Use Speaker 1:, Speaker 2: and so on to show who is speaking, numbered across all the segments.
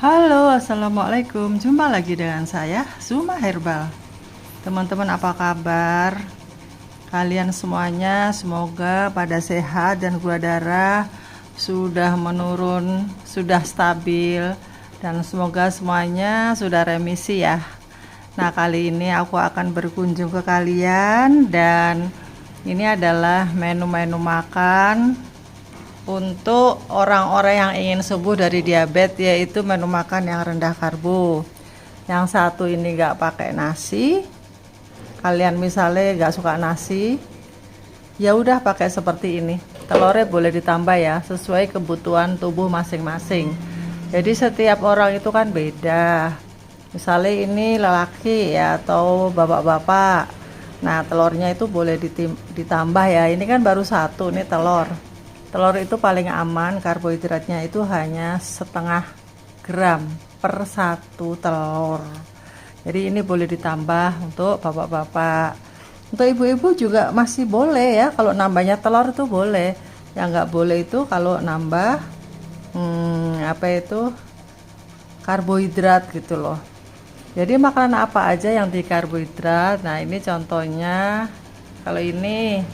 Speaker 1: Halo, assalamualaikum. Jumpa lagi dengan saya, Zuma Herbal. Teman-teman, apa kabar? Kalian semuanya semoga pada sehat dan gula darah sudah menurun, sudah stabil, dan semoga semuanya sudah remisi ya. Nah, kali ini aku akan berkunjung ke kalian dan ini adalah menu-menu makan untuk orang-orang yang ingin sembuh dari diabetes, yaitu menu makan yang rendah karbo. Yang satu ini nggak pakai nasi. Kalian misalnya nggak suka nasi, ya udah pakai seperti ini. Telurnya boleh ditambah ya, sesuai kebutuhan tubuh masing-masing. Jadi setiap orang itu kan beda. Misalnya ini lelaki ya atau bapak-bapak. Nah, telurnya itu boleh ditambah ya. Ini kan baru satu nih telur. Telur itu paling aman, karbohidratnya itu hanya setengah gram per satu telur. Jadi ini boleh ditambah untuk bapak-bapak. Untuk ibu-ibu juga masih boleh ya, kalau nambahnya telur itu boleh. Yang nggak boleh itu kalau nambah karbohidrat gitu loh. Jadi makanan apa aja yang di karbohidrat? Nah ini contohnya, kalau ini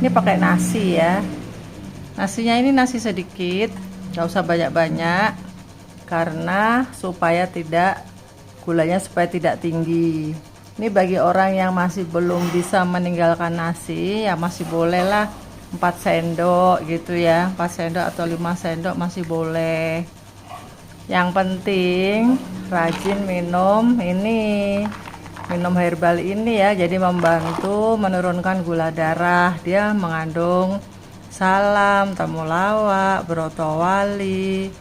Speaker 1: pakai nasi ya. Nasinya ini nasi sedikit, gak usah banyak-banyak, karena gulanya supaya tidak tinggi. Ini bagi orang yang masih belum bisa meninggalkan nasi, ya masih boleh lah 4 sendok gitu ya, 4 sendok atau 5 sendok masih boleh. Yang penting rajin minum minum herbal ini ya, jadi membantu menurunkan gula darah. Dia mengandung salam, temulawak, brotowali,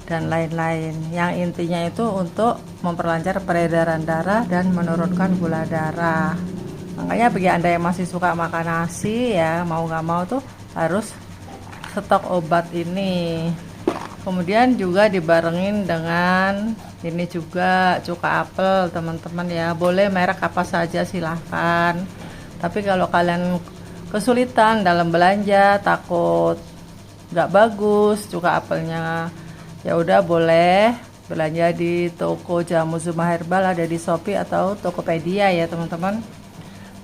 Speaker 1: dan lain-lain. Yang intinya itu untuk memperlancar peredaran darah dan menurunkan gula darah. Makanya bagi Anda yang masih suka makan nasi ya, mau nggak mau tuh harus stok obat ini. Kemudian juga dibarengin dengan ini juga cuka apel teman-teman ya. Boleh merek apa saja silahkan. Tapi kalau kalian kesulitan dalam belanja, takut nggak bagus cuka apelnya, ya udah boleh belanja di toko jamu Zuma Herbal, ada di Shopee atau Tokopedia ya teman-teman.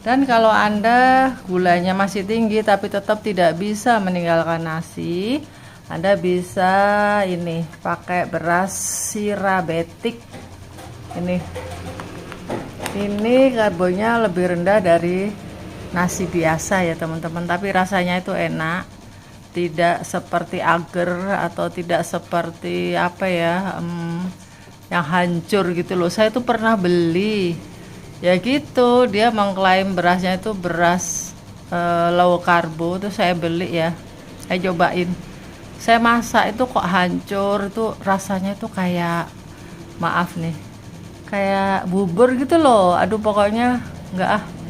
Speaker 1: Dan kalau Anda gulanya masih tinggi tapi tetap tidak bisa meninggalkan nasi, Anda bisa ini pakai beras sirabetik. Ini karbonya lebih rendah dari nasi biasa ya teman-teman, tapi rasanya itu enak, tidak seperti agar atau tidak seperti yang hancur gitu loh. Saya tuh pernah beli ya gitu, dia mengklaim berasnya itu beras low karbo, tuh saya beli ya, saya cobain, saya masak itu kok hancur, itu rasanya itu kayak, maaf nih, kayak bubur gitu loh. Aduh pokoknya nggak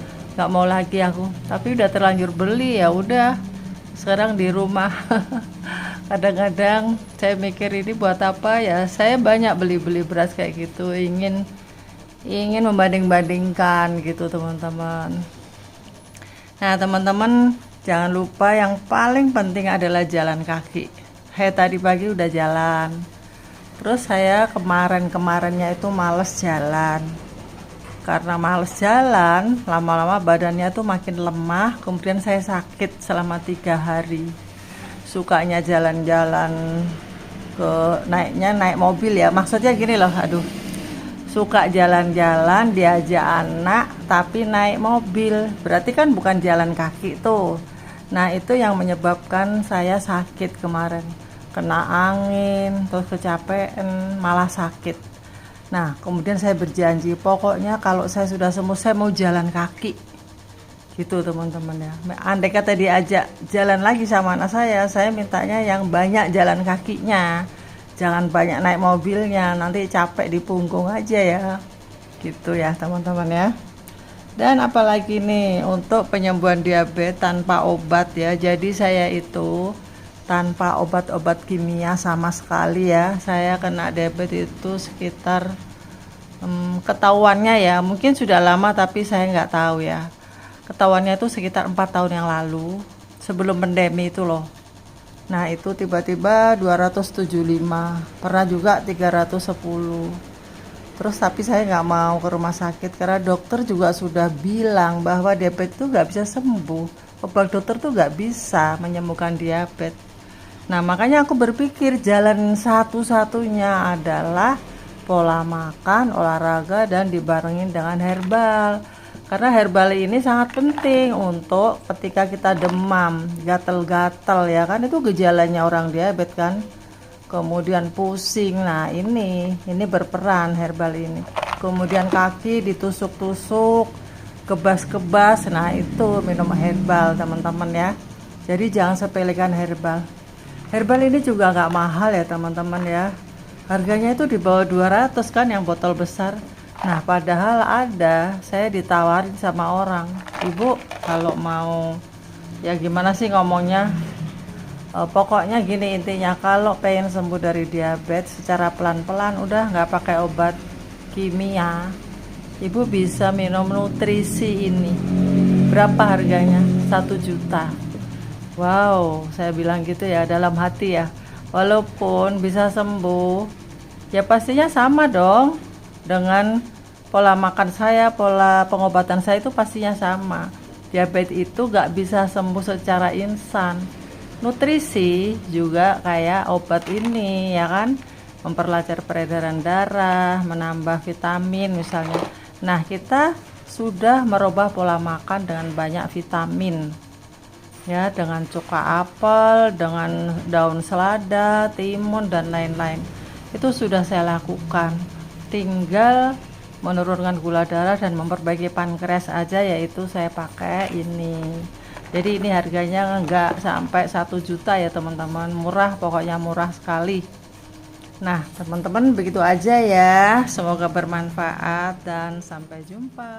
Speaker 1: mau lagi aku, tapi udah terlanjur beli, ya udah sekarang di rumah. Kadang-kadang saya mikir ini buat apa ya, saya banyak beli beras kayak gitu, ingin membanding-bandingkan gitu teman-teman. Nah teman-teman, jangan lupa yang paling penting adalah jalan kaki. Saya tadi pagi udah jalan, terus saya kemarinnya itu males jalan. Karena males jalan, lama-lama badannya tuh makin lemah. Kemudian saya sakit selama 3 hari. Sukanya jalan-jalan, naik mobil ya. Maksudnya gini loh, aduh. Suka jalan-jalan, diajak anak, tapi naik mobil. Berarti kan bukan jalan kaki tuh. Nah itu yang menyebabkan saya sakit kemarin. Kena angin, terus kecapean, malah sakit. Nah, kemudian saya berjanji, pokoknya kalau saya sudah sembuh, saya mau jalan kaki. Gitu teman-teman ya. Andai kata diajak jalan lagi sama anak saya mintanya yang banyak jalan kakinya. Jangan banyak naik mobilnya, nanti capek di punggung aja ya. Gitu ya teman-teman ya. Dan apalagi nih, untuk penyembuhan diabetes tanpa obat ya. Jadi saya itu tanpa obat-obat kimia sama sekali ya. Saya kena diabetes itu sekitar ketahuannya ya, mungkin sudah lama tapi saya nggak tahu ya. Ketahuannya itu sekitar 4 tahun yang lalu, sebelum pandemi itu loh. Nah itu tiba-tiba 275, pernah juga 310. Terus tapi saya nggak mau ke rumah sakit karena dokter juga sudah bilang bahwa diabetes itu nggak bisa sembuh. Obat dokter tuh nggak bisa menyembuhkan diabetes. Nah makanya aku berpikir jalan satu-satunya adalah pola makan, olahraga, dan dibarengin dengan herbal. Karena herbal ini sangat penting untuk ketika kita demam, gatel-gatel ya kan, itu gejalanya orang diabetes kan. Kemudian pusing, nah ini berperan herbal ini. Kemudian kaki ditusuk-tusuk, kebas-kebas, nah itu minum herbal teman-teman ya. Jadi jangan sepelekan herbal. Herbal ini juga nggak mahal ya teman-teman ya. Harganya itu di bawah 200 kan yang botol besar. Nah padahal ada, saya ditawarin sama orang, ibu kalau mau, ya gimana sih ngomongnya, pokoknya gini intinya, kalau pengen sembuh dari diabetes secara pelan-pelan, udah nggak pakai obat kimia, ibu bisa minum nutrisi ini. Berapa harganya? 1 juta. Wow, saya bilang gitu ya dalam hati ya, walaupun bisa sembuh ya pastinya sama dong dengan pola makan saya, pola pengobatan saya itu pastinya sama. Diabetes itu gak bisa sembuh secara instan. Nutrisi juga kayak obat ini ya kan, memperlancar peredaran darah, menambah vitamin misalnya. Nah kita sudah merubah pola makan dengan banyak vitamin ya, dengan cuka apel, dengan daun selada, timun, dan lain-lain. Itu sudah saya lakukan. Tinggal menurunkan gula darah dan memperbaiki pankreas aja, yaitu saya pakai ini. Jadi ini harganya enggak sampai 1 juta ya teman-teman, murah, pokoknya murah sekali. Nah teman-teman begitu aja ya, semoga bermanfaat dan sampai jumpa.